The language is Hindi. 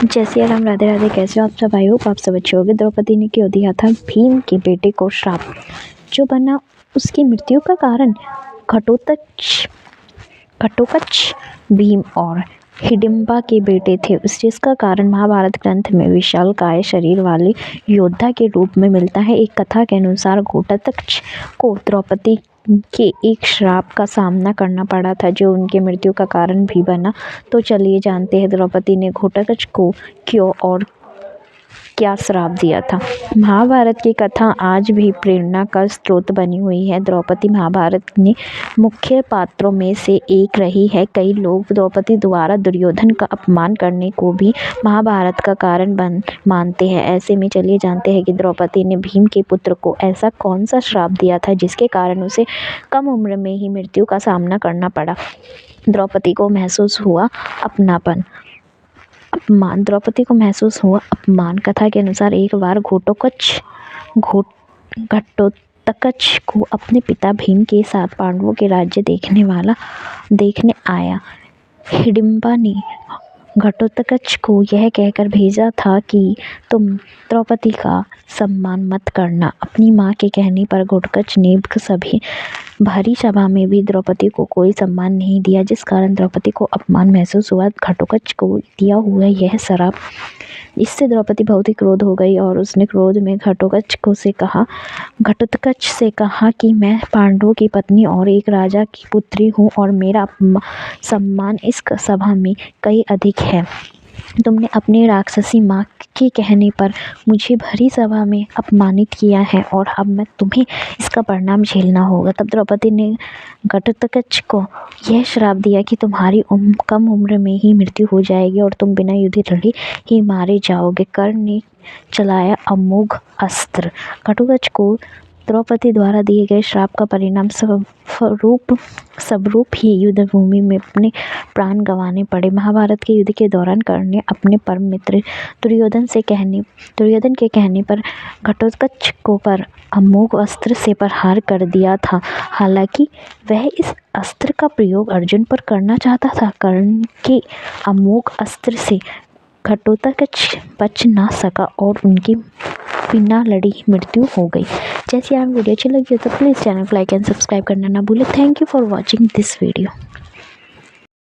जय सिया राम, राधे राधे। कैसे हो आप सब? आई होप आप सब अच्छे होंगे। द्रौपदी ने क्यों दिया था भीम के बेटे को श्राप, जो बना उसकी मृत्यु का कारण। घटोत्कच भीम और हिडिंबा के बेटे थे, जिसका कारण महाभारत ग्रंथ में विशालकाय शरीर वाले योद्धा के रूप में मिलता है। एक कथा के अनुसार घटोत्कच को द्रौपदी के एक श्राप का सामना करना पड़ा था, जो उनकी मृत्यु का कारण भी बना। तो चलिए जानते हैं द्रौपदी ने घटोत्कच को क्यों और क्या श्राप दिया था। महाभारत की कथा आज भी प्रेरणा का स्रोत बनी हुई है। द्रौपदी महाभारत में मुख्य पात्रों में से एक रही है। कई लोग द्रौपदी द्वारा दुर्योधन का अपमान करने को भी महाभारत का कारण मानते हैं। ऐसे में चलिए जानते हैं कि द्रौपदी ने भीम के पुत्र को ऐसा कौन सा श्राप दिया था जिसके कारण उसे कम उम्र में ही मृत्यु का सामना करना पड़ा। द्रौपदी को महसूस हुआ अपमान। कथा के अनुसार एक बार घटोत्कच को अपने पिता भीम के साथ पांडवों के राज्य देखने आया। हिडिंबा ने घटोत्कच को यह कहकर भेजा था कि तुम द्रौपदी का सम्मान मत करना। अपनी माँ के कहने पर घटोत्कच ने सभी भारी सभा में भी द्रौपदी को कोई सम्मान नहीं दिया, जिस कारण द्रौपदी को अपमान महसूस हुआ। घटोत्कच को दिया हुआ यह श्राप, इससे द्रौपदी बहुत ही क्रोध हो गई और उसने क्रोध में घटोत्कच से कहा कि मैं पांडवों की पत्नी और एक राजा की पुत्री हूँ और मेरा सम्मान इस सभा में कहीं अधिक है। तुमने अपनी राक्षसी माँ के कहने पर मुझे भरी सभा में अपमानित किया है और अब मैं तुम्हें इसका परिणाम झेलना होगा। तब द्रौपदी ने घटोत्कच को यह श्राप दिया कि तुम्हारी कम उम्र में ही मृत्यु हो जाएगी और तुम बिना युद्ध लड़े ही मारे जाओगे। कर्ण ने चलाया अमोघ अस्त्र। घटोत्कच को द्रौपदी द्वारा दिए गए श्राप का परिणाम स्वरूप ही युद्ध भूमि में अपने प्राण गंवाने पड़े। महाभारत के युद्ध के दौरान कर्ण ने अपने परम मित्र दुर्योधन के कहने पर घटोत्कच को पर अमोघ अस्त्र से प्रहार कर दिया था। हालांकि वह इस अस्त्र का प्रयोग अर्जुन पर करना चाहता था। कर्ण के अमोघ अस्त्र से घटोत्कच बच ना सका और उनकी बिना लड़ी मृत्यु हो गई। जैसे आप वीडियो अच्छी लगी हो तो प्लीज़ चैनल को लाइक एंड सब्सक्राइब करना ना भूलें। Thank you for watching this video.